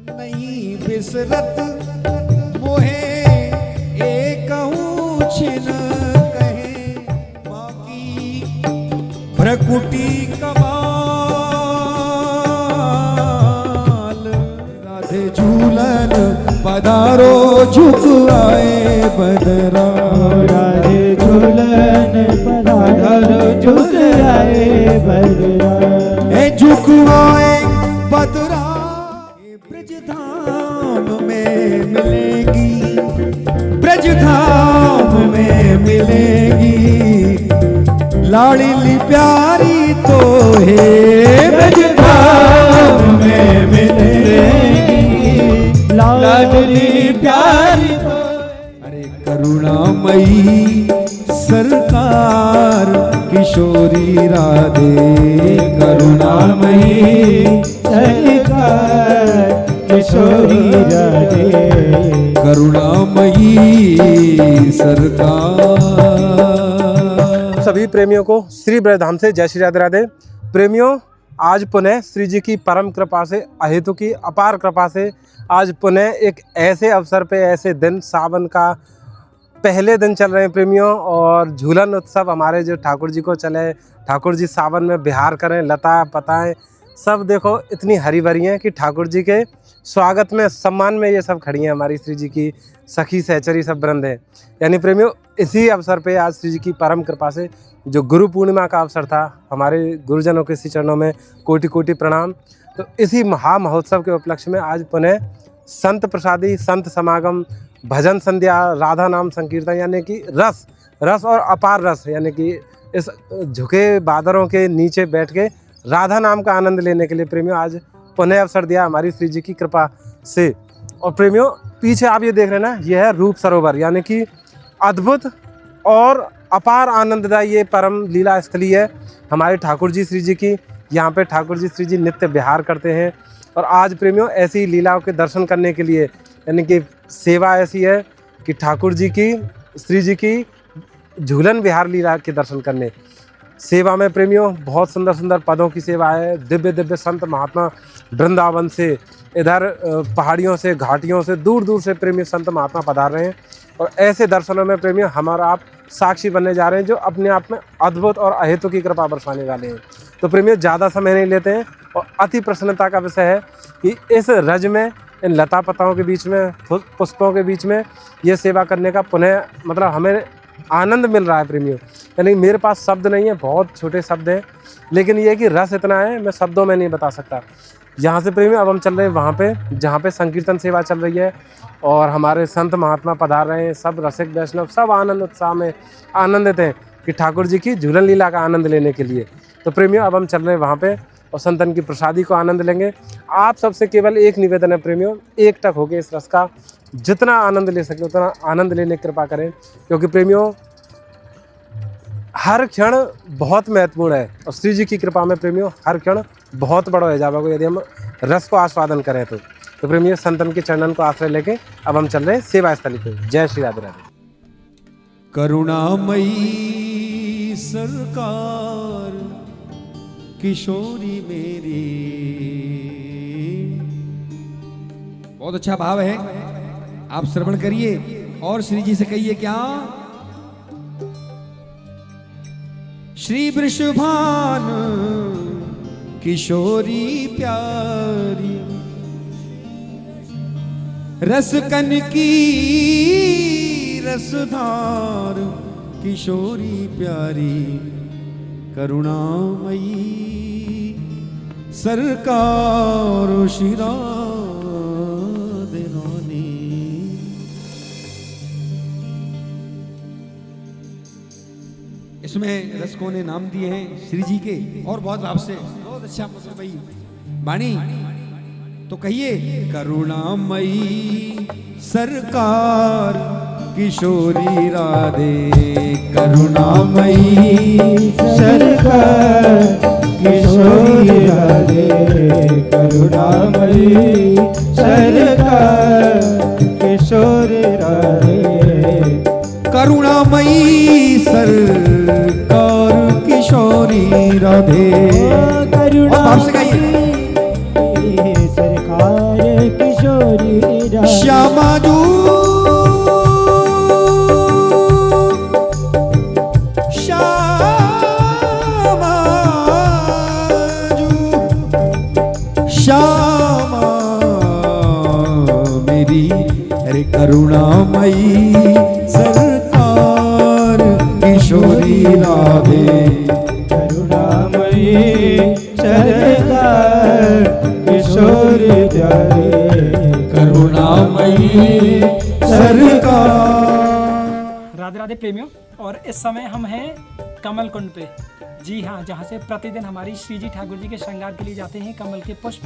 नहीं बिसरत मोहे एकहूँ छिन कहे बाकी भ्रकुटी कमाल राधे झूलन पधारो झुक आए बदरा राधे झूलन पधारो झुक आए बदरा झुक आए बदरा ब्रज धाम में मिलेगी ब्रज धाम में मिलेगी लाडली प्यारी तो है ब्रज धाम में मिलेगी लाडली प्यारी तो। अरे करुणामयी सरकार किशोरी राधे करुणामयी सरकार किशोरी राधे करुणामयी सरकार। सभी प्रेमियों को श्री ब्रजधाम से जय श्री राधे राधे। प्रेमियों, आज पुनः श्री जी की परम कृपा से, अहेतु की अपार कृपा से आज पुनः एक ऐसे अवसर पे, ऐसे दिन, सावन का पहले दिन चल रहे हैं प्रेमियों, और झूलन उत्सव हमारे जो ठाकुर जी को चले, ठाकुर जी सावन में बिहार करें, लता पताएं सब देखो इतनी हरी भरी हैं कि ठाकुर जी के स्वागत में, सम्मान में ये सब खड़ी हैं हमारी श्री जी की सखी सहचरी सब वृंद है। यानी प्रेमियों, इसी अवसर पे आज श्री जी की परम कृपा से जो गुरु पूर्णिमा का अवसर था, हमारे गुरुजनों के इसी चरणों में कोटि कोटि प्रणाम। तो इसी महा महोत्सव के उपलक्ष्य में आज पुनः संत प्रसादी, संत समागम, भजन संध्या, राधा नाम संकीर्तन, यानी कि रस और अपार रस, यानी कि इस झुके बादरों के नीचे बैठ के राधा नाम का आनंद लेने के लिए प्रेमियों आज पुनः अवसर दिया हमारी श्री जी की कृपा से। और प्रेमियों, पीछे आप ये देख रहे हैं ना, यह है रूप सरोवर, यानी कि अद्भुत और अपार आनंददायी ये परम लीला स्थली है हमारे ठाकुर जी श्री जी की। यहाँ पे ठाकुर जी श्री जी नित्य विहार करते हैं। और आज प्रेमियों, ऐसी लीलाओं के दर्शन करने के लिए, यानी कि सेवा ऐसी है कि ठाकुर जी की, श्री जी की झूलन विहार लीला के दर्शन करने, सेवा में प्रेमियों बहुत सुंदर सुंदर पदों की सेवा है। दिव्य दिव्य संत महात्मा वृंदावन से, इधर पहाड़ियों से, घाटियों से, दूर दूर से प्रेमी संत महात्मा पधार रहे हैं। और ऐसे दर्शनों में प्रेमियों हमारा आप साक्षी बनने जा रहे हैं, जो अपने आप में अद्भुत और अहेतु की कृपा बरसाने वाले हैं। तो प्रेमियों, ज़्यादा समय नहीं लेते हैं, और अति प्रसन्नता का विषय है कि इस रज में, इन लता पताओं के बीच में, पुष्पों के बीच में ये सेवा करने का पुनः मतलब हमें आनंद मिल रहा है प्रेमियों। यानी मेरे पास शब्द नहीं है, बहुत छोटे शब्द हैं, लेकिन ये कि रस इतना है मैं शब्दों में नहीं बता सकता। यहाँ से प्रेमियों अब हम चल रहे हैं वहाँ पे जहाँ पे संकीर्तन सेवा चल रही है, और हमारे संत महात्मा पधार रहे हैं, सब रसिक वैष्णव सब आनंद उत्साह में आनंदित हैं कि ठाकुर जी की झूलन लीला का आनंद लेने के लिए। तो प्रेमियों, अब हम चल रहे हैं वहाँ पे और संतन की प्रसादी को आनंद लेंगे। आप सबसे केवल एक निवेदन है प्रेमियों, एक टक होके इस रस का जितना आनंद ले सके उतना आनंद लेने की कृपा करें, क्योंकि प्रेमियों हर क्षण बहुत महत्वपूर्ण है, और श्री जी की कृपा में प्रेमियों हर क्षण बहुत बड़ा हो जाएगा यदि हम रस को आस्वादन करें। तो प्रेमियों, संतन के चरणन को आश्रय लेके अब हम चल रहे हैं सेवा स्थली पे। जय श्री राधे राधे। करुणामयी सरकार किशोरी मेरी। बहुत अच्छा भाव है, आप श्रवण करिए और श्री जी से कहिए क्या। श्री वृषभान किशोरी प्यारी, रसकन की रसधार किशोरी प्यारी, करुणामयी सरकार श्री राधे रानी। इसमें रसकों ने नाम दिए हैं श्री जी के, और बहुत भाव से, बहुत अच्छा मतलब भाई वाणी। तो कहिए, करुणामयी सरकार किशोरी राधे, करुणामयी सरकार किशोरी राधे, करुणामयी सरकार किशोरी राधे, करुणामयी सरकार किशोरी राधे। करुणामयी सरकार किशोरी राधे श्यामाजू श्यामा मेरी अरे करुणामयी सरकार किशोरी राधे करुणामयी सरकार किशोरी राधे करुणामयी सरकार। राधे राधे प्रेमियों, और इस समय हम हैं कमल कुंड पे। जी हाँ, जहाँ से प्रतिदिन हमारी श्री जी ठाकुर जी के श्रृंगार के लिए जाते हैं कमल के पुष्प।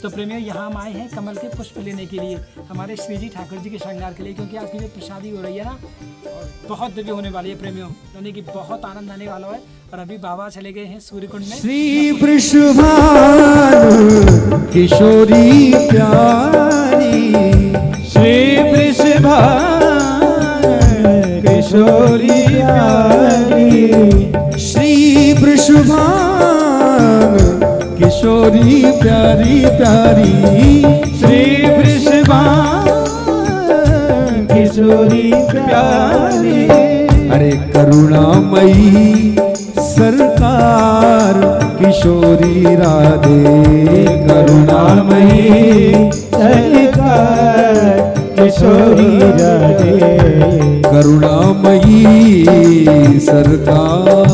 तो प्रेमियों, यहाँ हम आए हैं कमल के पुष्प लेने के लिए हमारे श्री जी ठाकुर जी के श्रृंगार के लिए, क्योंकि आज की जो प्रसादी हो रही है ना, बहुत दिव्य होने वाली है प्रेमियों, यानी कि बहुत आनंद आने वाला है। और अभी बाबा चले गए हैं सूर्य कुंड में। श्री वृषभानु किशोरी प्यारी श्री वृषभानु किशोरी प्यारी श्री वृषभानु किशोरी प्यारी प्यारी श्री वृषभानु किशोरी प्यारी अरे करुणामयी सरकार किशोरी राधे करुणामयी सरकार किशोरी राधे करुणामयी सरकार।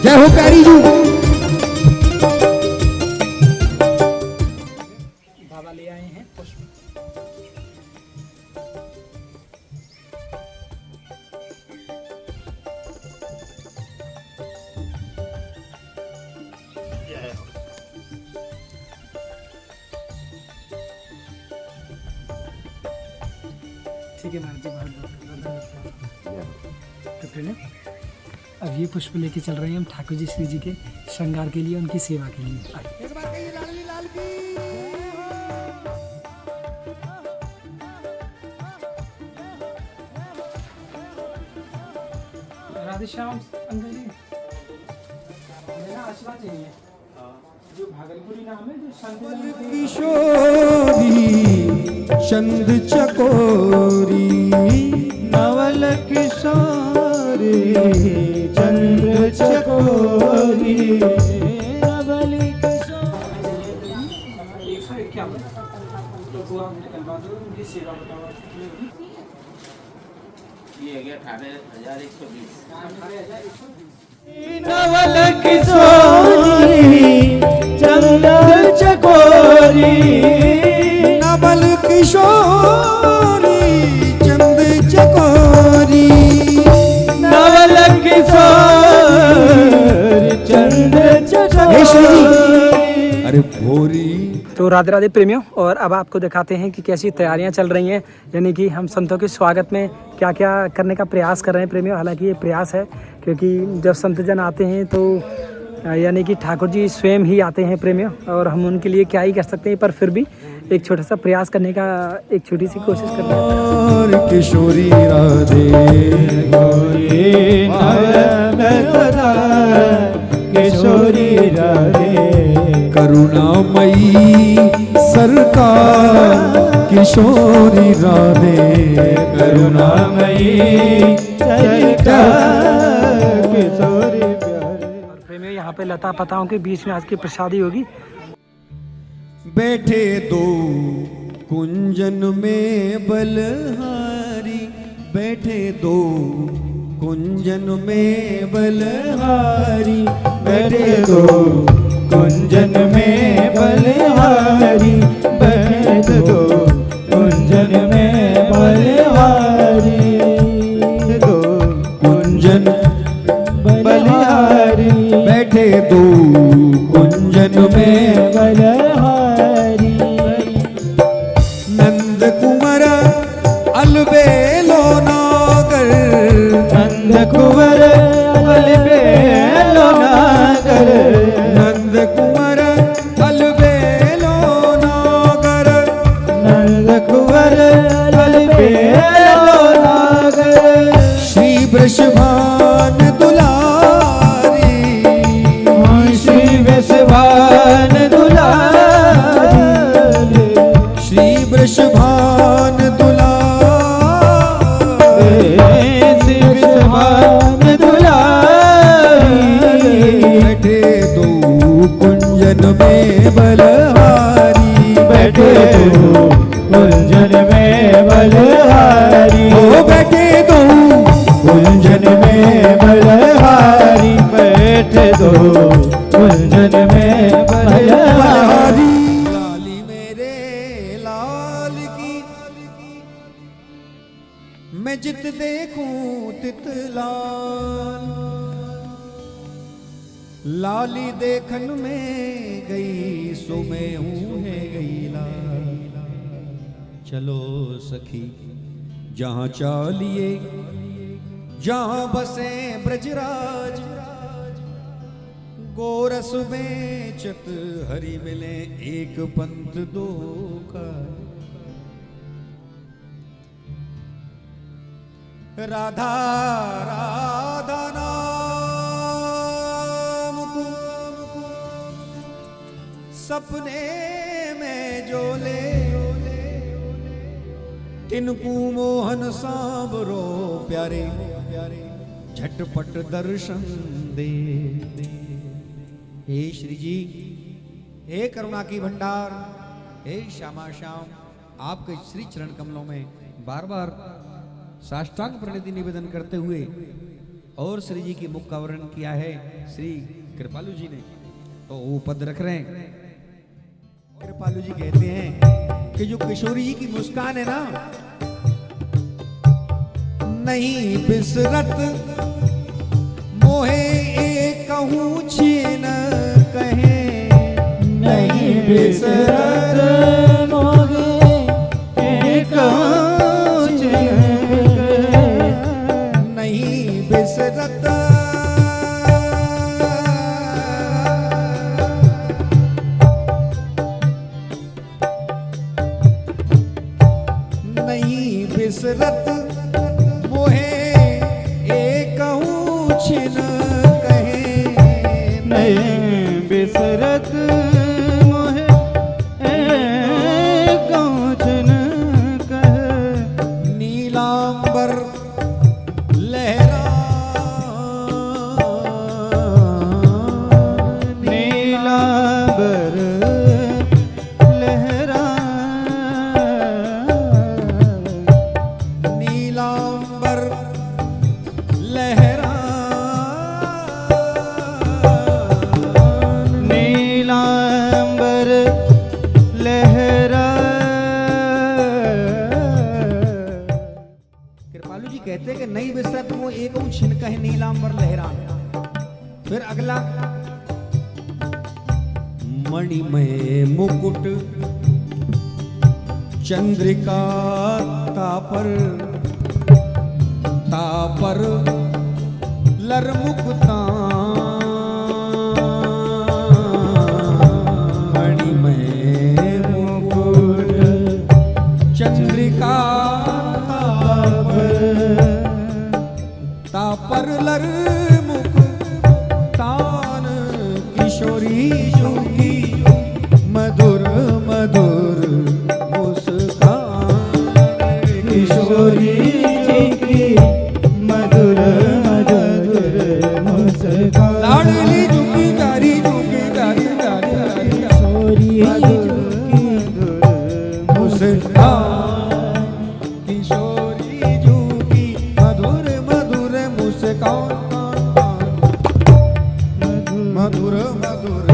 जय हो प्यारी जू। बाबा ले आए हैं पुष्प। ठीक है महाराज जी, बहुत बहुत तो प्रेम, अब ये पुष्प लेके चल रहे हैं हम ठाकुर जी श्री जी के श्रृंगार के लिए, उनकी सेवा के लिए। राधे श्याम अंकल जी, मेरा आशीर्वाद चाहिए। जो भागलपुरी नाम है, जो संत किशोरी चंद चकोरी नवल किशोरी चंद्र चकोरी नवल किशोरी 151 तो वो आप निकलवा दो, उनकी सेवा बताओ। ये है 18,120। नवल किशोरी चंद्र चकोरी नवल किशोरी चंद चकोरी नवल किशोरी चंद्र चकोरी। अरे भोरी। तो राधे राधे प्रेमियों, और अब आपको दिखाते हैं कि कैसी तैयारियां चल रही हैं, यानी कि हम संतों के स्वागत में क्या क्या करने का प्रयास कर रहे हैं प्रेमियों। हालांकि ये प्रयास है, क्योंकि जब संत जन आते हैं तो यानी कि ठाकुर जी स्वयं ही आते हैं प्रेमियों, और हम उनके लिए क्या ही कर सकते हैं, पर फिर भी एक छोटा सा प्रयास करने का, एक छोटी सी कोशिश करना है। और किशोरी राधे किशोरी राधे करुणामयी सरकार किशोरी राधे करुणामयी सरकार किशोरी प्यारे। और प्रेमियों, यहाँ पे लता पताओं के बीच में आज की प्रसादी होगी। बैठे दो कुंजन में बलहारी बैठे दो कुंजन में बलहारी बैठे दो कुंजन में बलहारी बैठे दो कुंजन में बलहारी दो कुंजन बलहारी बैठे दो कुंजन में बलहारी नंद कुंवर अलबेलो नागर नंद कुंवर अलबेलो नागर नंद कुंवर अलबेलो नागर नंद कुंवर अलबेलो नागर श्री वृषभान दुलारी उलझन में बलहारी, बैठे तो उलझन में बलहारी, हो बैठे तो उलझन में बलहारी, बैठे तो उलझन में बलहारी। लाली मेरे लाल की मैं जित देखूं तित लाल, लाली देखन में गई सो मैं हूं है गई लाल। चलो सखी जहां चालिए जहां बसे ब्रजराज, गोरस में चत हरि मिले एक पंथ दो का। राधा राधा नाम को सपने में जो ले, तिनको मोहन सांवरो प्यारे झटपट दर्शन दे। हे श्री जी, हे करुणा की भंडार, हे श्यामा श्याम, आपके श्री चरण कमलों में बार बार साष्टांग प्रणति निवेदन करते हुए और श्री जी की मुख का वर्णन किया है श्री कृपालु जी ने, तो वो पद रख रहे हैं। कृपालु जी कहते हैं कि जो किशोरी जी की मुस्कान है ना, नहीं बिसरत मोहे कहूँ छीन कहे, नहीं बिसरत मोहे कहूँ छीन कहे, नहीं बिसरत नहीं बिसरत मोहे कहूँ छिन कहे, नहीं बिसरत मोहे कहूँ छिन कहे। नीलांबर लहरा नीलांबर लहरा, नीलांबर लहरा, नीलांबर लहरा। कृपालु जी कहते हैं कि नहीं बिसरत वो एक छिनका है नीलांबर लहरा। फिर अगला, मणिमय मुकुट चंद्रिका तापर, तापर लरमुकुता, मणिमय मुकुट चंद्रिका तापर लरमुकुतान, किशोरी जो की मधुर मधुर मुस्कान, किशोरी जी की मधुर मधुर मुस्कान, लाडली झुकी गारी झुकी गारी गारी गारी, किशोरी जी की मुस्कान, किशोरी झुकी मधुर मधुर मुस्कान, मधुर मधुर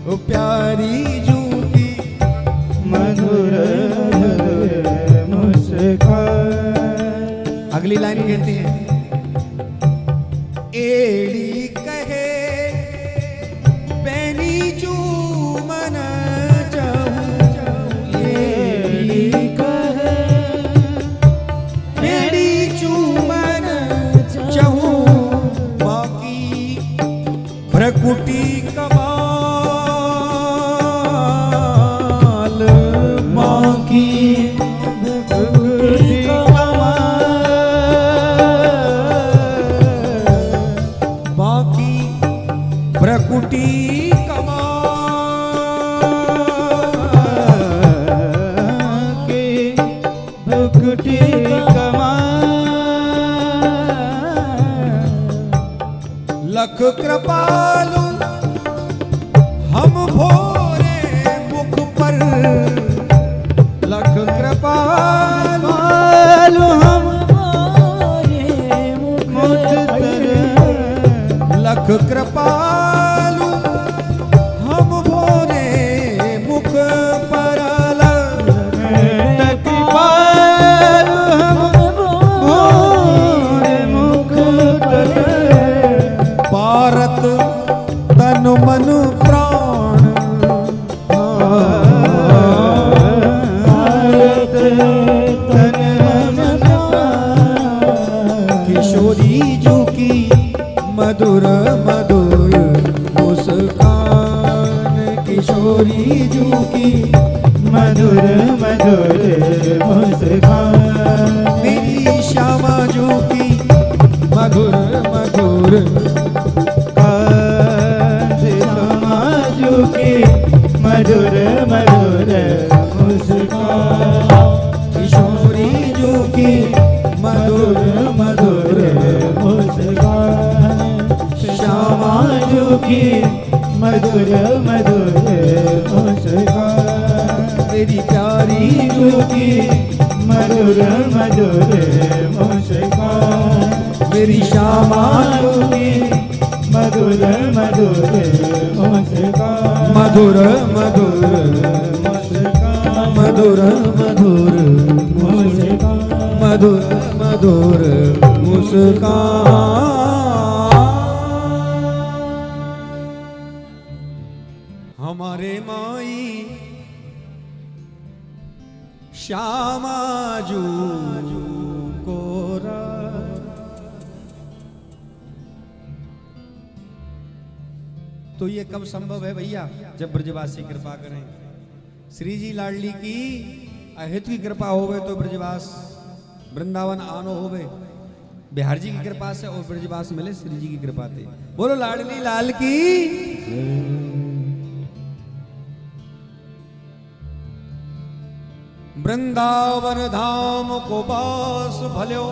ओ प्यारी झुकी मधुर मुस्कान। अगली लाइन कहती है, एड़ी कहे पैनी चूमन चाहूं, एड़ी कहे पैनी चूमन चाहूं, बाकी भ्रकुटी कमाल, बाकी भक्ति बाकी भ्रकुटी कमाल, की भक्ति कमाल। लख कृपालु कृपालु हम मोरे मुख तर लख कृपालु हम भोरे मुख परल कृपालु हम मोरे मुख तर भारत तन मन प्राण भारत तन मन किशोरी जो की मधुर मधुर मुस्कान किशोरी जो की मधुर मधुर मुस्कान मेरी श्यामा जो की मधुर मधुर समाजू की मधुर मधुर मुस्कान किशोरी जो की मधुर मधुर मुस्कान समाजू की मधुर मधुर मुस्कान तेरी प्यारी जो की मधुर मधुर मुस्कान मेरी श्यामा समाजू की मधुर मधुर मुस्कान मधुर मधुर मुस्कान मधुर मधुर मुस्कान मधुर मधुर मुस्कान हमारे माई श्यामा जू को तो ये कब संभव है भैया जब ब्रजवासी कृपा करें श्री जी लाडली की अहित की कृपा होवे तो ब्रजवास वृंदावन आनो होवे बिहार जी की कृपा से और ब्रजवास मिले श्री जी की कृपा से बोलो लाडली लाल की वृंदावन धाम को पास भल्यो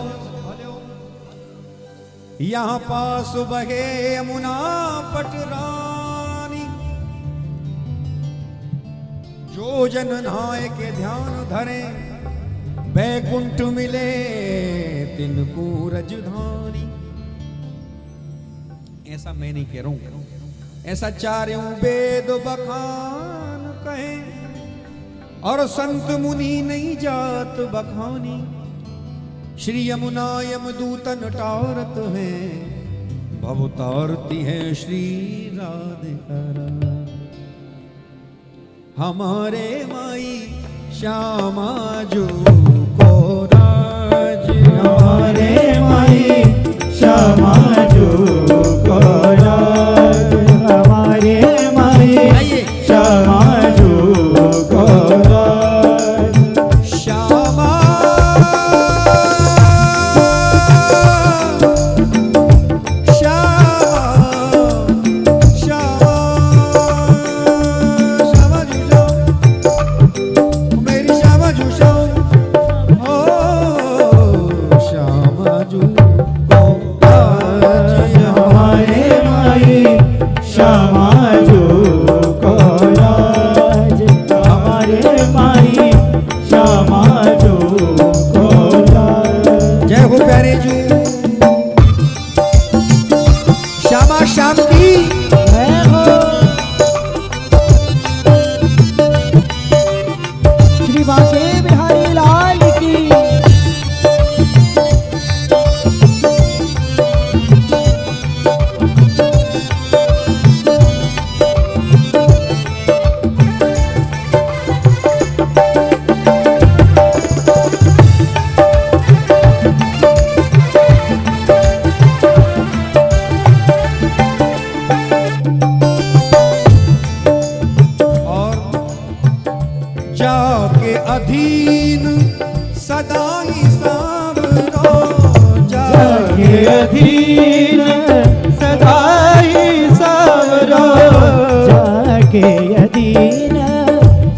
यहाँ पास बहे यमुना पटरानी जो जन नहाए के ध्यान धरे बैकुंठ मिले तिनको रजधानी ऐसा मैं नहीं कह रहा हूं ऐसा चारों वेद बखान कहे और संत मुनि नहीं जात बखानी श्री यमुना यमदूतन टारत है भव तारती है श्री राधिका हमारे माई श्यामा जो को राज हमारे माई श्यामा जो को राज हमारे माई श्यामा जो को राज श्यामा श्याम की श्री बांके बिहारी लाल की अधीन सदा ही सावरो जाके अधीन सदा ही सावरो जाके अधीन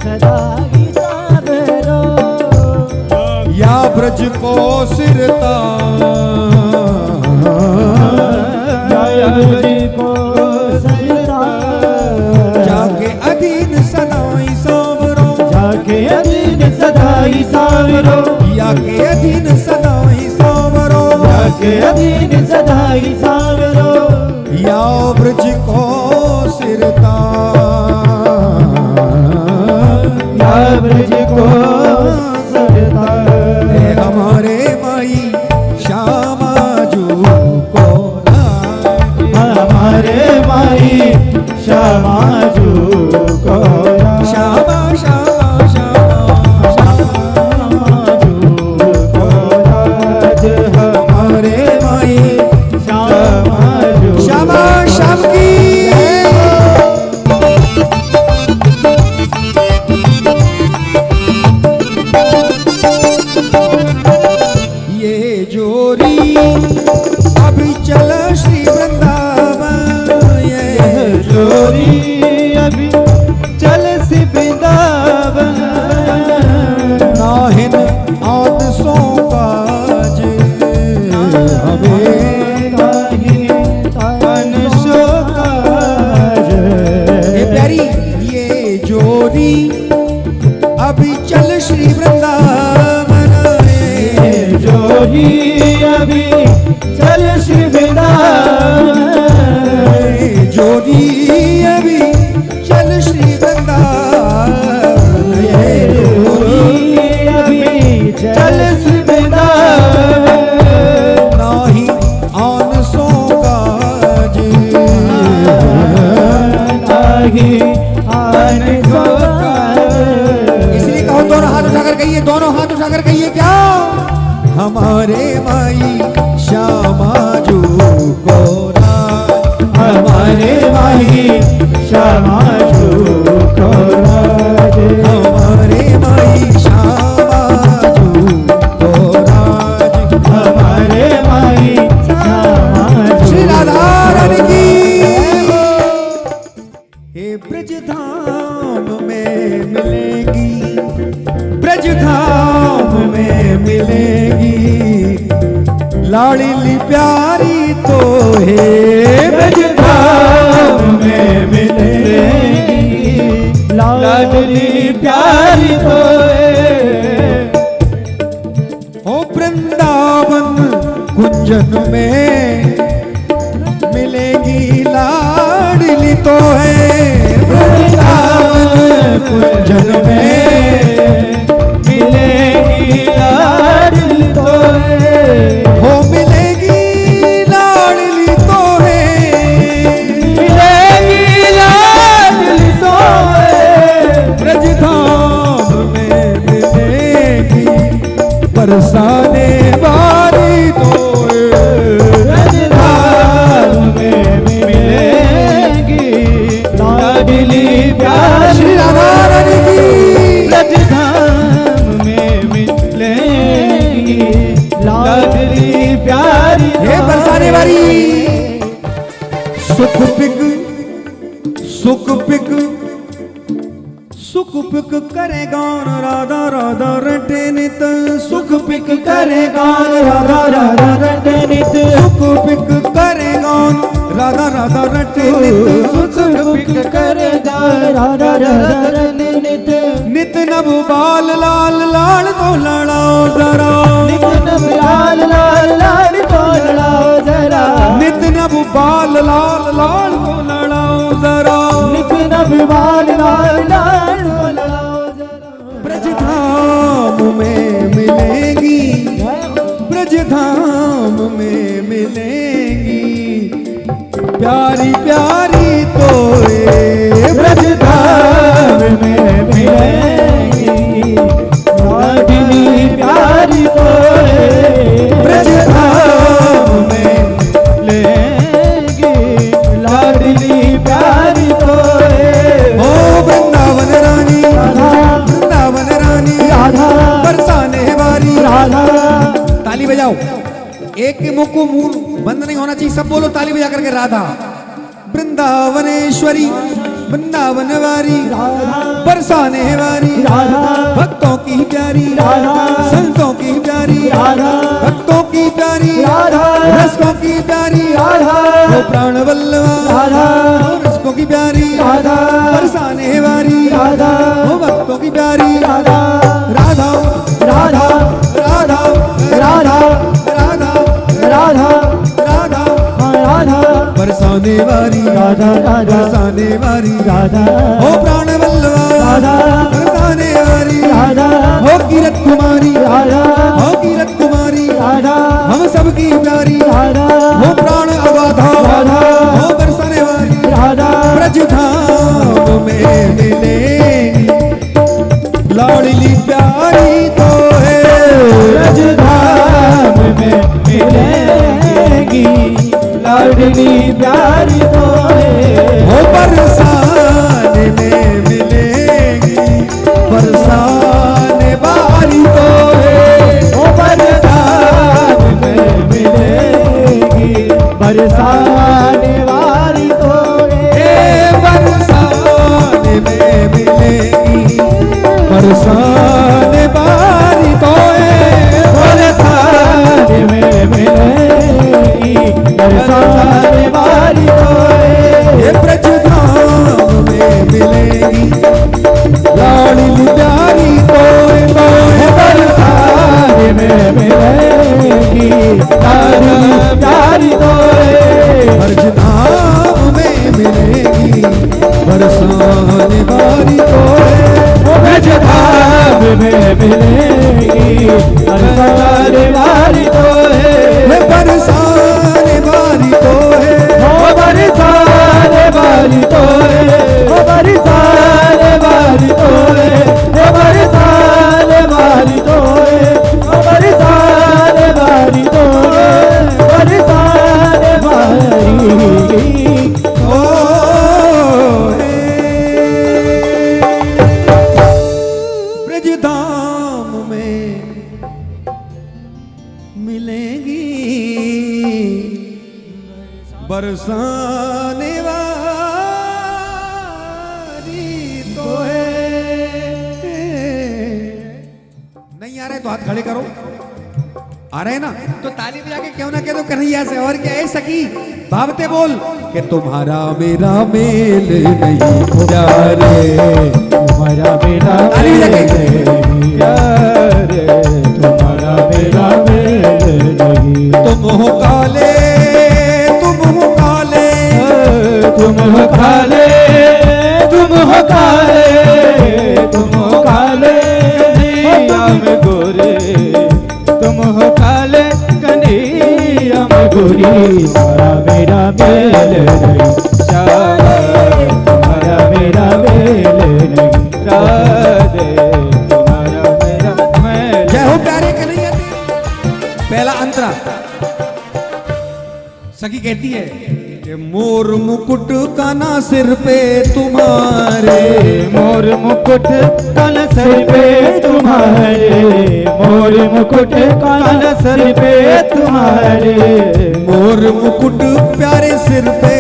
सदा ही सावरो या ब्रज को सिरता या ब्रज को सिरता जाके अधीन सदा ही सावरो जाके अधीन सदा ही सावरो सावरो या के अधीन सदा ही सावरो के अधीन सदा ही सावरो या ब्रज को सिरता या ब्रज को सरता हमारे माई श्यामा जू को हमारे माई श्यामा जू को श्यामा श्यामा श्यामा श्यामा जू को राज हमारे माई श्यामा जू श्यामा श्याम की ये जोरी अभी चल श्री वृंदावन ये जोरी अभी चल सी वृंदावन नाहिन आदसों काज हमें ये प्यारी ये जोरी अभी चल श्री वृंदावन जोरी अभी चल श्री वृंदावन जोरी अभी चल श्री वृंदावन जोरी अभी चल श्री वृंदावन नाही आन सो काज नाही आन सो इसलिए कहो दोनों हाथ उठाकर कहिए दोनों हाथ उठाकर कहिए क्या हमारे माई श्यामा जू को हमारे माही श्यामा जू को राज हमारे माई श्यामा जू को राज हमारे माही श्यामा जू श्री राधा रानी की हे ब्रज धाम में मिलेगी ब्रज धाम में मिलेगी लाडली प्यारी तो है ब्रज धाम में मिलेगी लाडली प्यारी तो ओ वृंदावन कुंजन में मिलेगी लाडली तो है वृंदावन कुंजन में मिलेगी लाडली तो हो मिलेगी लाडली तो है मिलेगी लाडली तो ब्रज धाम में मिलेगी बरसाने वाली तो ब्रज धाम में मिलेगी लाडली प्यारी श्री राधा रानी की ब्रज धाम में मिलेगी लाडली प्यारी हे बरसाने वाली सुख पिक करे गान राधा राधा रटे नित सुख पिक करे गान राधा राधा रटे नित सुख पिक करे गान राधा राधा रटे नित सुख पिक करे राधा राधा रटे नित नित नभ बाल लाल लाल तो लड़ाओ जरा नित नभ लाल लाल लाल तो लड़ाओ जरा नित नभ बाल लाल लाल तो लड़ाओ जरा नित नभ बाल लाल लाल तो लड़ाओ जरा ब्रज धाम में मिलेगी ब्रज धाम में मिलेगी प्यारी प्यारी तो ब्रज धाम में मिलेगी लाडली प्यारी तो ब्रज धाम में लेगी लाडली प्यारी तो ओ वृंदावन रानी वृंदावन रानी राधा बरसाने वाली राधा ताली बजाओ एक के मुंह को मुंह बंद नहीं होना चाहिए सब बोलो ताली बजा करके राधा वृंदावनेश्वरी वृंदावन वारी बरसाने वारी भक्तों की प्यारी संतों की प्यारी भक्तों की प्यारी रसकों की प्यारी वो प्राण वल्लभा रसकों की प्यारी बरसाने वारी वो भक्तों की प्यारी राधा राधा राधा बरसाने वाली राधा राधा बरसाने वाली राधा हो प्राण वल्लभा राधा बरसाने वाली राधा हो कीरत कुमारी राधा हो कीरत कुमारी राधा हम सबकी प्यारी राधा हो प्राण अगाधा राधा हो बरसाने वाली राधा ब्रज धाम में मिलेगी लाडली प्यारी तो है ब्रज धाम में मिलेगी लाडली प्यारी तो है हो बरसाने में मिलेगी बरसाने वाली तो है ओ बरसात में मिलेगी बरसाने वाली तो है बरसाने में मिलेगी बरसाने वाली तो है बरसाने में मिलेगी बरसाने वाली तो है ये ब्रज धाम में मिलेगी लाडली प्यारी तो है बरसाने में मिलेगी लाडली प्यारी तो है ब्रज धाम में मिलेगी बरसाने वाली तो है ब्रज धाम में मिलेगी बरसाने वाली तो है बरसाने वाली तो है ओ बरसाने वाली तो है ओ बरसाने वाली तो है ओ बरसाने वाली तो है ओ बरसाने वाली तो है बरसाने वाली तो है ब्रज धाम में मिलेगी बरसाने वाली तो है नहीं आ रहे तो हाथ खड़े करो आ रहे हैं ना तो ताली बजा के क्यों ना कह दो कन्हैया से और क्या है सखी भावते बोल कि तुम्हारा मेरा मेल नहीं प्यारे तुम्हारा मेरा ताली बजा के प्यारे तुम्हारा मेरा मेल नहीं तुम हो काले तुम हो काले तुम हो काले तुम हो काले तुम हो काले कन्हैया में गोरे तुम हो काले कन्हैया में गोरी तुम्हारा मेरा मेल नहीं शायद तुम्हारा मेरा मेल नहीं राधे तुम्हारा मेरा मेल जय हो प्यारे कन्हैया पहला अंतरा सखी कहती है कि मोर मुकुट काना सिर पे तुम्हारे मोर मुकुट कान सर पे तुम्हारे मोर मुकुट कान सर पे तुम्हारे मोर मुकुट प्यारे सिर पे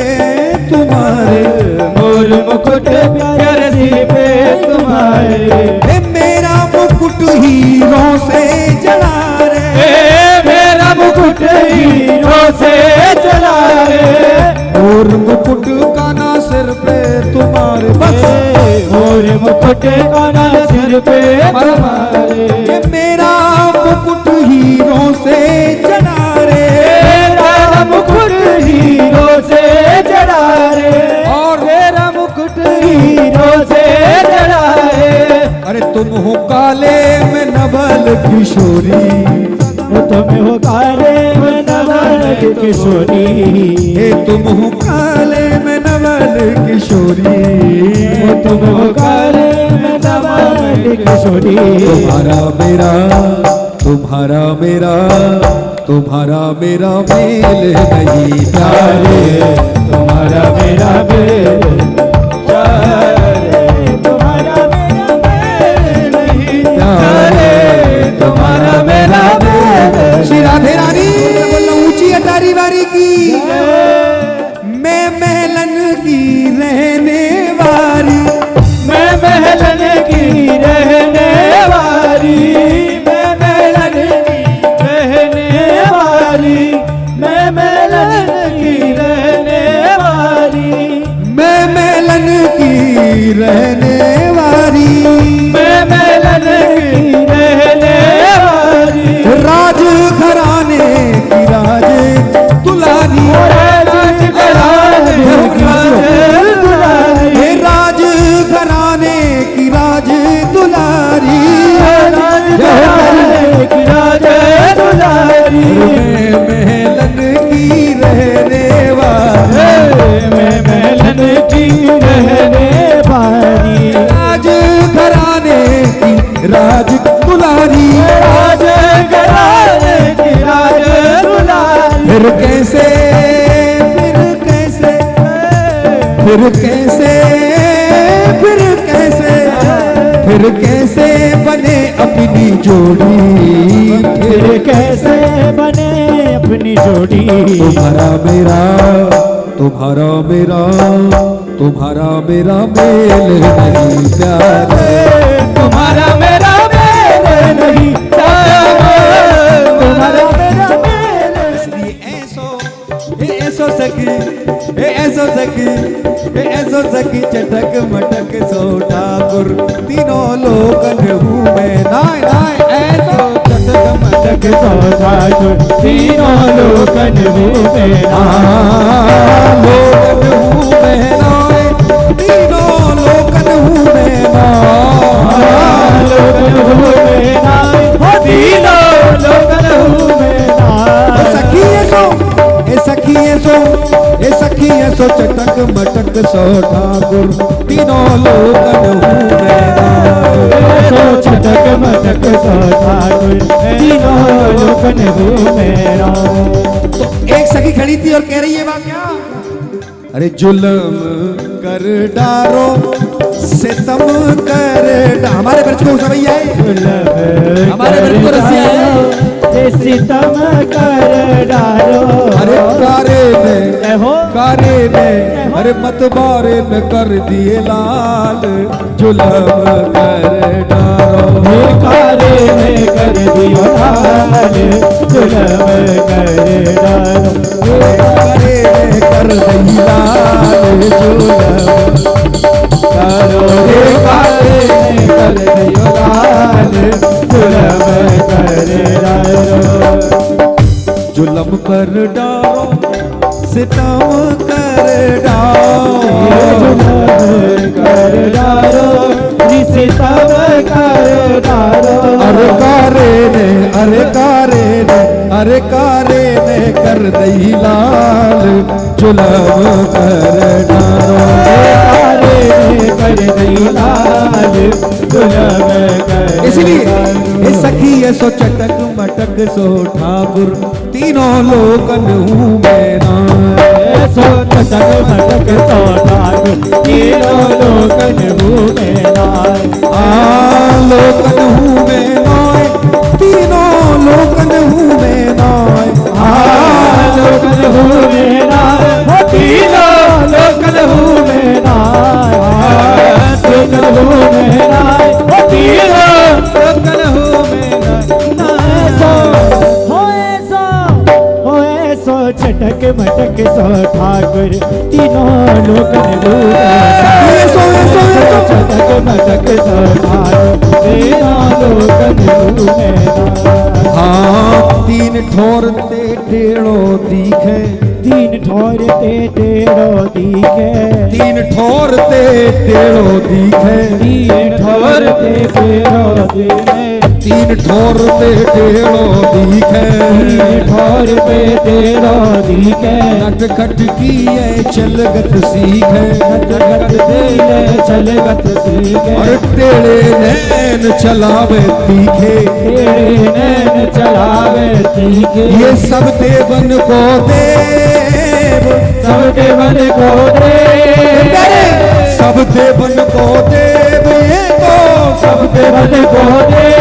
तुम्हारे मोर मुकुट प्यारे सिर पे तुम्हारे ए मेरा मुकुट हीरों से जला रे मेरा मुकुट हीरो से चला रे मोर मुकुट काना सिर पे तुम्हारे बस मोर मुकुट कान सिर पे तुम्हारे ये मेरा मुकुट हीरों से जला रे मेरा मुकुट हीरो से चढ़ा रे और मेरा मुकुट हीरो से चढ़ा रे अरे तुम हो काले में नवल किशोरी तुम हो काले में नवल किशोरी हे तुम हो काले में नवल किशोरी तुम हो काले में नवल किशोरी तुम्हारा मेरा तुम्हारा मेरा तुम्हारा मेरा मेल नहीं प्यारे तुम्हारा मेरा मेल तुम्हारा मेरा मेल नहीं प्यारे तुम्हारा मेरा मेल श्री राधे रानी ऊंची अटारी बारी की मैं महलन की रहने वाली मैं महलन की रहने वाली मैं महलन की रहने वाली मैं महलन की रहने वाली मैं महलन की रहने वाली मैं महलन की रहने वाली राज घराने की राज दुलारी राज फिर कैसे बने अपनी जोड़ी, फिर कैसे बने अपनी जोड़ी। तुम्हारा मेरा तुम्हारा मेरा तुम्हारा मेरा मेल नहीं प्यार, तुम्हारा मेरा मेल नहीं प्यार, तुम्हारा मेरा मेल। इसलिए ऐसो सखी ऐसो सखी चटक मटक सो ठाकुर तीनों लोकन हूँ मैं। नाय नाय ऐसो चटक मटक सो ठाकुर तीनों लोकन हूँ मैं। लोकन हूँ मैं नाय, तीनों लोकन हूँ मैं नाय, लोकन हूँ मैं नाय, तीनों लोकन हूँ मैं नाय। सखी ऐसो चटक मटक सो ठाकुर तीनों लोकन हूँ मैं नाय। सो चटक मटक सो ठाकुर तीनों लोकन हूँ मैं नाय। तो एक सखी खड़ी थी और कह रही है बात क्या, अरे जुल्म कर डारो सितम कर हमारे ब्रज को भैया है, हमारे ब्रज को रसिया है, सितम कर डारो। अरे कारे ने अरे मत बारे में कर दिए लाल, जुल्म कर डारो कारे में कर दियो लाल, जुल्म कर डारो। कारे में कर दी लाल जुल्म करो रे कारे में कर दियो लाल, जुल्म कर डारो। जुल्म कर डारो सितम कर डारो, जुल्म कर डारो सितम कर डारो। अरे कारे ने कर दई लाल, जुल्म कर डारो कारे ने कर दई लाल, जुल्म कर। इसलिए ये सखी ऐसो चटक मटक सो ठाकुर तीनों लोकन हूँ मैं नाय। सो चटक मटक सो ठाकुर तीनों लोकन हूँ मैं नाय। लोकन हूँ मैं नाय, तीनों लोकन हूँ मैं नाय। लोकन हूँ मैं नाय, तीनों लोकन हूँ मैं नाय। लोकन हूँ मैं नाय, तीनों लोकन हूँ मैं नाय। सो चटक मटक सो ठाकुर तीनों लोकन हूँ मैं। चटक मटक सो ठाकुर तीनों लोकन हूँ मैं। हाँ तीन ठोर ते टेढ़ो दिखे, तीन ठोर ते टेढ़ो दिखे, तीन ठोर ते टेढ़ो दिखे, तीन ठोर ते टेढ़ो दिखे, तीन ठोर ते टेढ़ो दिखे, तीन ठोर ते टेढ़ो दिखे। नटखट की है चलगत सीखे, नटखट की है चलगत सीखे। और टेढ़े नैन चलावे तीखे, तेरे नैन चलावे तीखे। ये सब देवन को देव, सब देवन को देव, सब देवन को देव, ये तो सब देवन को देव।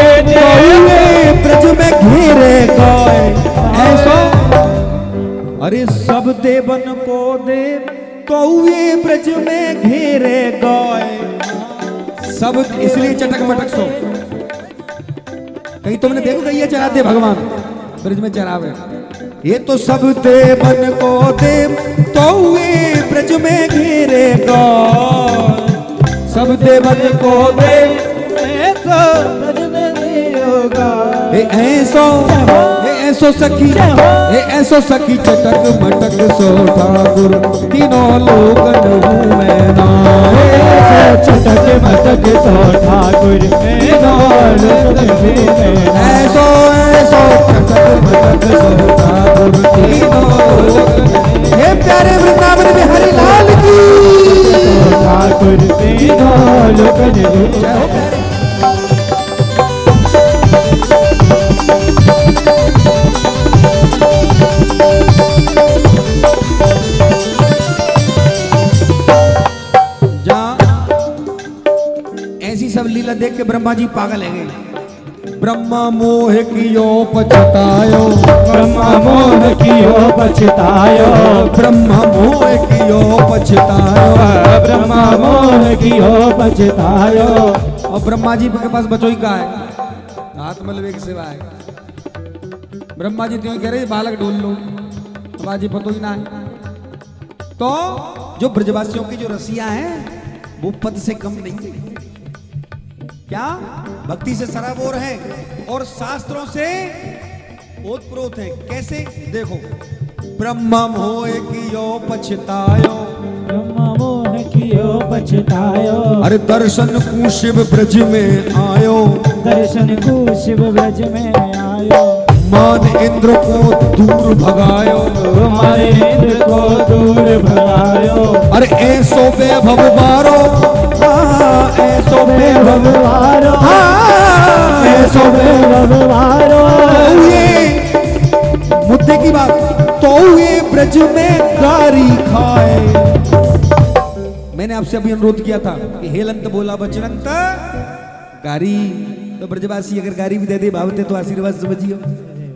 ब्रज में घेरे गाय ऐसा, अरे सब देवन को देव तो ये ब्रज में घेरे गाय सब। इसलिए चटक मटक सो कहीं तुमने देखो कहीं ये चराते भगवान ब्रज में चरावे, ये तो सब देवन को देव तो ये ब्रज में घेरे गाय, सब देवन को देव ऐसो सखी चटक मटक सो ठाकुर तीनों लोकन हूँ मैं नाय। चटक मटक सो ठाकुर तीनों लोकन हूँ मैं। ऐसो चटक मटक सो ठाकुर तीनों लोकन। हे प्यारे वृंदावन बिहारी लाल की ठाकुर तीनों लोकन हूँ। जय हो प्यारे। लीला देख के ब्रह्मा जी पागल है गए। ब्रह्मा मोह कियो पछतायो, ब्रह्मा मोह कियो पछतायो, ब्रह्मा मोह कियो पछतायो, ब्रह्मा मोह कियो पछतायो। और ब्रह्मा जी के पास बचोई का है, हाथ मलबे के सिवाय। ब्रह्मा जी त्यों कह रहे बालक ढूंढ लो, ब्रह्मा जी पतो ही ना है। तो जो ब्रजवासियों की जो रसिया हैं वो पद से कम नहीं है, क्या भक्ति से सराबोर है और शास्त्रों से ओतप्रोत है। कैसे देखो, ब्रह्मा मोह कियो पछतायो, ब्रह्मा मोह कियो पछतायो, अरे दर्शन को शिव ब्रज में आयो, दर्शन को शिव ब्रज में आयो, मान इंद्र को दूर भगायो, हमारे इंद्र को दूर भगायो। अरे ऐसो वैभव बारो, ऐसो वैभव भगवारो, ऐसो भगवारो, ये मुद्दे की बात, तो ये ब्रज में गारी खाए। मैंने आपसे अभी अनुरोध किया था कि हेलंत बोला बचनंत गारी, तो ब्रजवासी अगर गारी भी दे दे भावते तो आशीर्वाद समझियो।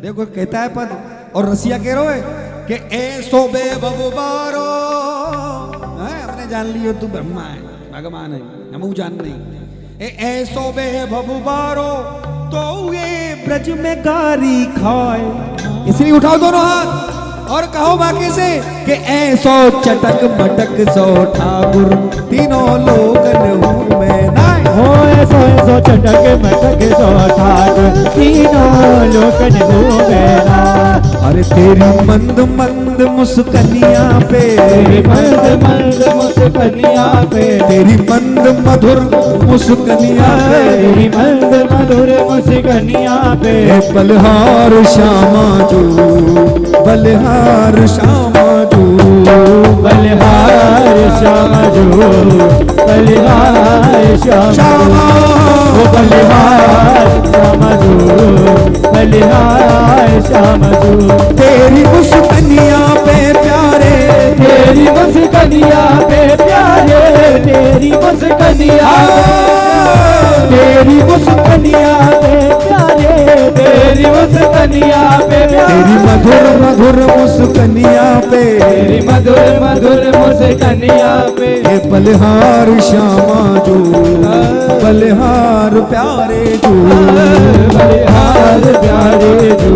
देखो कहता है पद, और रसिया कह रहे हो कि ऐसो वैभव बारो, हमने जान लियो तू ब्रह्मा है, भगवान है, हम जान नहीं। ऐसो वैभव बारो तो ये ब्रज में गारी खाए। इसलिए उठाओ दोनों हाथ और कहो बाकी से कि ऐसो चटक मटक सो ठाकुर तीनों लोगन हूँ मैं नाय। हो ऐसो ऐसो चटक मटक सो ठाकुर तीनों लोकन घूमेना। अरे तेरी मंद मंद मुस्कनिया पे, तेरी मंद मंद मुस्कनिया पे, तेरी मंद मधुर मुस्कनिया पे, तेरी मंद मधुर मुस्कनिया पे, बलहार श्यामा जो, बलहार श्यामा जो, बलिहार श्यामा जो, बलिहार श्यामा जो, बलिहार श्यामा जो, बलिहार श्यामा जो। तेरी मुस्कनिया पे प्यारे, तेरी मुस्कनिया पे प्यारे, तेरी मुस्कनिया, तेरी मुस्कनिया पे प्यारे, तेरी मुस्कनिया पे तेरी मधुर मधुर मुस्कनिया पे, तेरी मधुर मधुर मुस्कनिया पे, ये बलहार श्यामा जो, बलहार प्यारे जो, बलिहार प्यारे जो,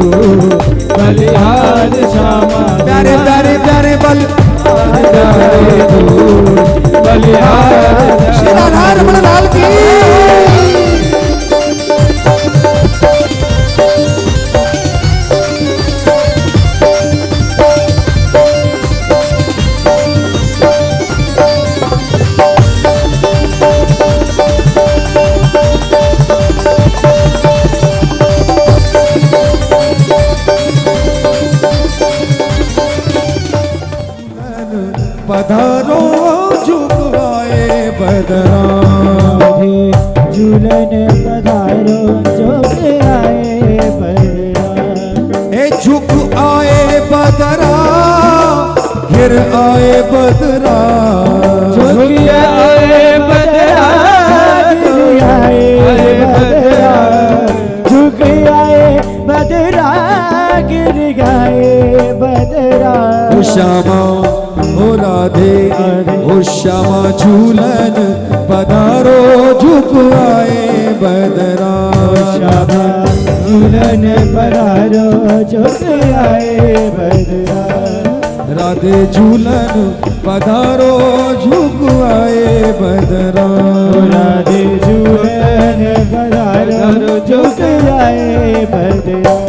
बलिहार श्यामा प्यारे प्यारे प्यारे बल प्यारे जो, बलिहार श्री राधा रमण लाल की। पधारो झुक आए बदरा, झूलन पधारो जो आए बदरा, ए झुक आए बदरा, घिर आए बदरा, झुक आए बदरा, गिर आए बदरा, झुक आए बदरा, गिर आए बदरा। ओ श्यामा ओ राधे, ओ श्यामा झूलन पधारो झुक आए बदरा, श्यामा झूलन पधारो जो आए बदरा, राधे झूलन पधारो झुक आए बदरा, राधे झूलन पधारो जो आए बदरा।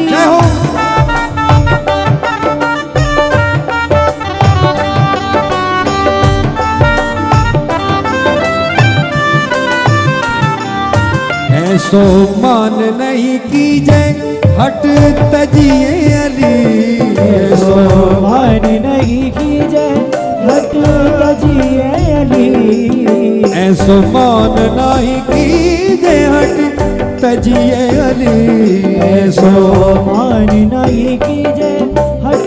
जय हो। ऐसो मान नहीं कीजे हट तजिए अली। ऐसो मान नहीं कीजे हट तजिए अली। ऐसो मान नहीं कीजे हट तजिए अली। ऐसो मान नहीं कीजे हट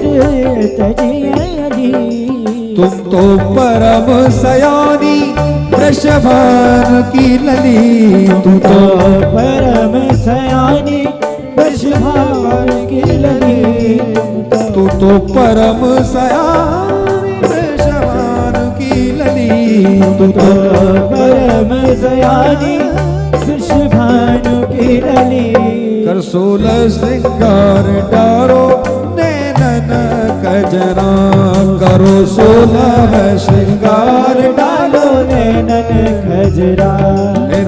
तजिए अली। तुम तो परम सयानी वृषभान की लली। तू तो परम सयानी वृषभान की लली। तू तो परम सयानी वृषभान की लली। तू तो परम सयानी वृषभान की लली। कर 16 श्रृंगार डारो नैनन कजरा। करो 16 श्रृंगार डालो नैनन खजरा।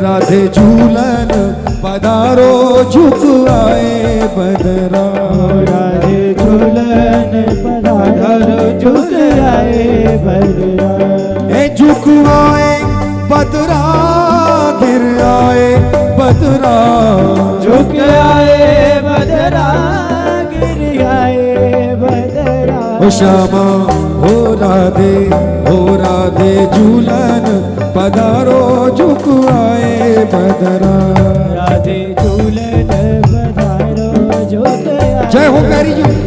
राधे झूलन पधारो झुक आए बदरा। राधे झूलन पधारो झुक आए बदरा। ए झुक आए बदरा गिर आए बदरा। झुक आए बदरा गिर आए बदरा। ओ श्यामा हो राधे झूलन पधारो झुक आए बदरा। राधे झूलन पधारो झुक आए। जय हो प्यारी जी।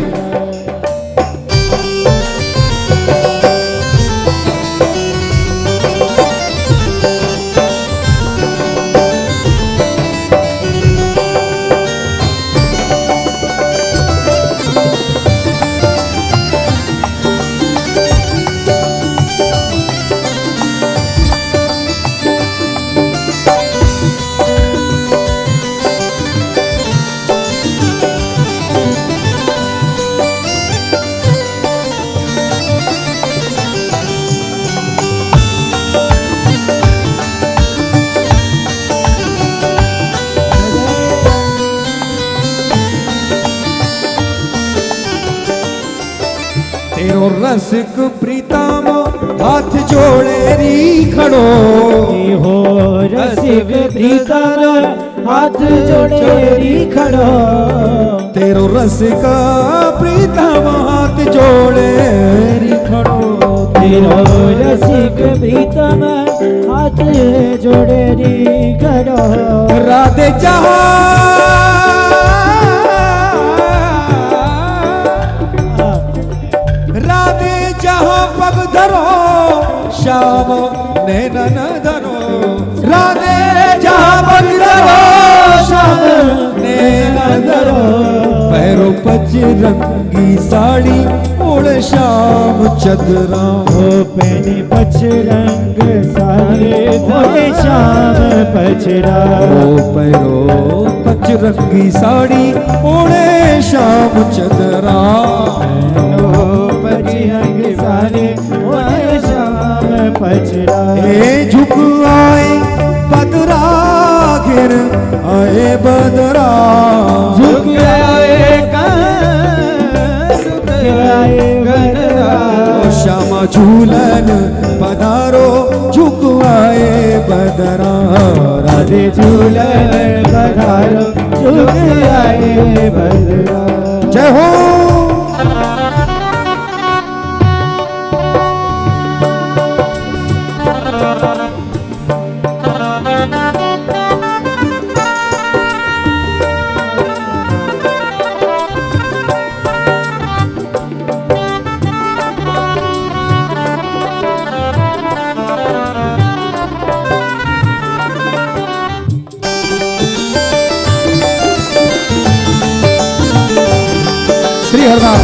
तेरो रसिक प्रीतम हाथ जोड़े री खड़ो। हो रसिक प्रीतम हाथ जोड़े री खड़ो। तेरो रसिक प्रीतम हाथ जोड़े री खड़ो। तेरो रसिक प्रीतम हाथ जोड़े री खड़ो। राधे जहाँ राधे जहाँ पग धरो श्याम नैनन धरो। राधे जहाँ पग धरो श्याम नैनन धरो। पैरों पचरंगी साड़ी ओढ़े श्याम चदरा। ओ पहने पचरंग साड़ी ओढ़े श्याम पचरा। ओ पैरों पचरंगी साड़ी ओढ़े श्याम चदरा। पचरंग साड़ी ओढ़े श्याम पचरा। ए झुक आए बदरा गिर आए बदरा। झुक आए झुक आए बदरा। ओ श्यामा झूलन पधारो झुक आए बदरा। राधे झूलन पधारो झुक आए बदरा। जय हो। श्री हरदास।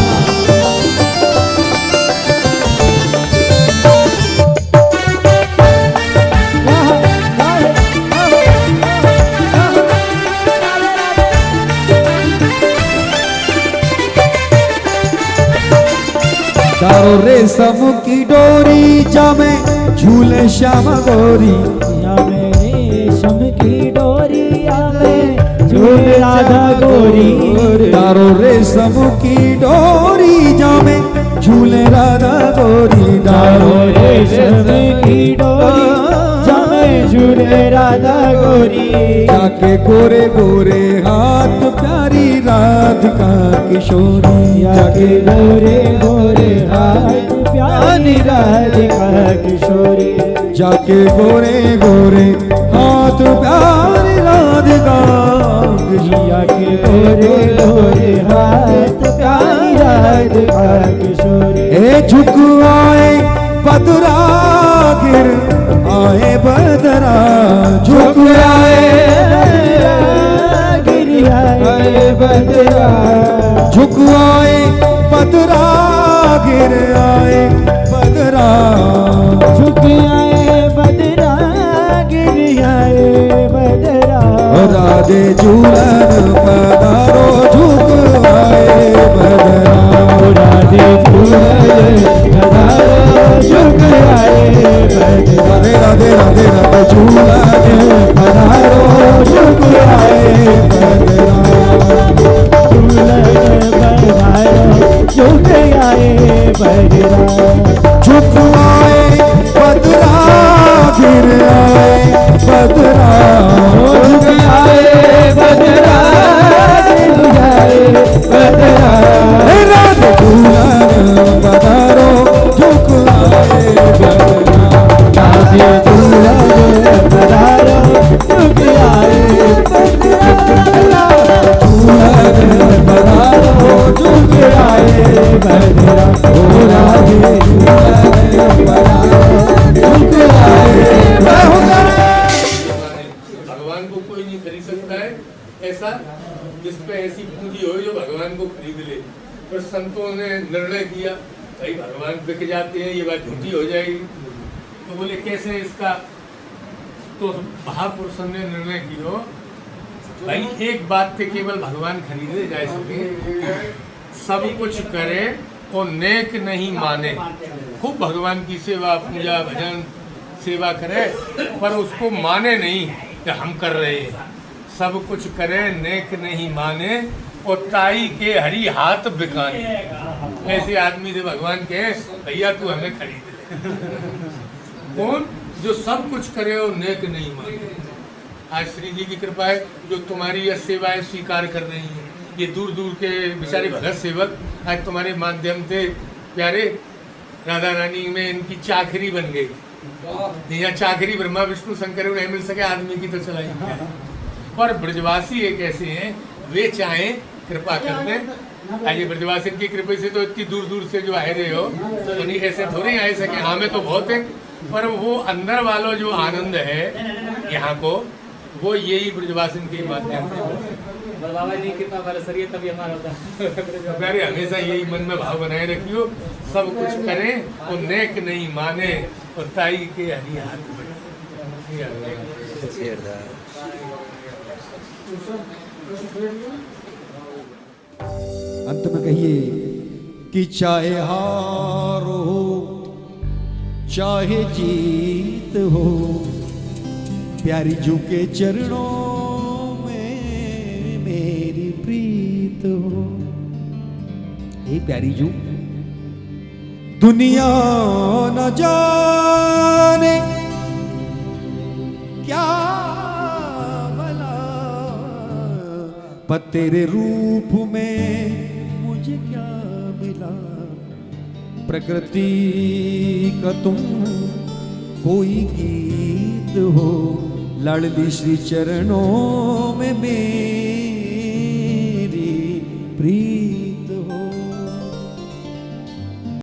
दारो रेशम की डोरी जामे झूले श्यामा गोरी। जामे रेशम की डोरी आवे झूले राधा गोरी। दारो रेशम की डोरी जामे झूले राधा गोरी। दारो रेशम की डोरी जामे झूले राधा गोरी। किशोरी जाके गोरे गोरे हाथ प्यारी राधिका किशोरी जाके गोरे गोरे हाथ प्यारी राधिका किशोरी जाके गोरे गोरे हाथ प्यारी राधिका जाके गोरे गोरे हाथ प्यारी राधिका किशोरी ए झुक आए बदरा गिर आए बदरा झुक आए गिर आए बदरा झुक आए बदरा गिर आए बदरा झुक आए बदरा गिर आए बदरा राधे झूलन पधारो झुक आए बदरा राधे झूलन पधारो झुक आए बदरा राधे राधे राधे राधे झूलन पधारो झुक आए बदरा झुक आए बदरा झुक आए बदरा गिर आए बदरा झुक आए बदरा गिर आए बदरा राधे झूलन पधारो झुक आए बदरा राधे झूलन पधारो झुक आए बदरा झूलन पधारो झुक आए बदरा ओ राधे झूलन पधारो झुक आए बदरा भगवान को कोई नहीं खरीद सकता है ऐसा जिस पे ऐसी पूंजी हो जो भगवान को खरीद ले। पर संतों ने निर्णय किया भाई भगवान बिक जाते हैं, ये बात झूठी हो जाएगी। तो बोले कैसे इसका, तो महापुरुषों ने निर्णय किया भाई एक बात पे केवल भगवान खरीदे जा सके, सब कुछ करे और नेक नहीं माने। खूब भगवान की सेवा पूजा भजन सेवा करे पर उसको माने नहीं कि हम कर रहे हैं। सब कुछ करे नेक नहीं माने और ताई के हरी हाथ बिकाने। ऐसे आदमी से भगवान कहे भैया तू हमें खरीद ले। कौन? जो सब कुछ करे और नेक नहीं माने। आज श्री जी की कृपा है जो तुम्हारी यह सेवाएं स्वीकार कर रही हैं। ये दूर दूर के बेचारे भगत सेवक आज तुम्हारे माध्यम से प्यारे राधा रानी में इनकी चाकरी बन गई। यहाँ चाकरी ब्रह्मा विष्णु शंकर नहीं मिल सके आदमी की तो चलाई। पर ब्रजवासी एक ऐसे हैं वे चाहें कृपा कर दें। आज ये ब्रजवासी की कृपा से तो इतनी दूर दूर से जो आए रहे हो तो नहीं ऐसे थोड़े आए सके। हाँ में तो बहुत है पर वो अंदर वालों जो आनंद है यहाँ को वो यही ब्रजवासन के माध्यम से बाबा जी कृपा बरसरिए तभी हमारा होता। प्यारे हमेशा यही मन में भाव बनाए रखियो, सब कुछ करें और नेक नहीं माने और ताई के हरी हाथ अंत में कहिए कि चाहे हार हो चाहे जीत हो प्यारी जू के चरणों में मेरी प्रीत हो। हे प्यारी जू दुनिया न जाने क्या भला पर तेरे रूप में मुझे क्या मिला। प्रकृति का तुम कोई गीत हो लाडली श्री चरणों में मेरी प्रिय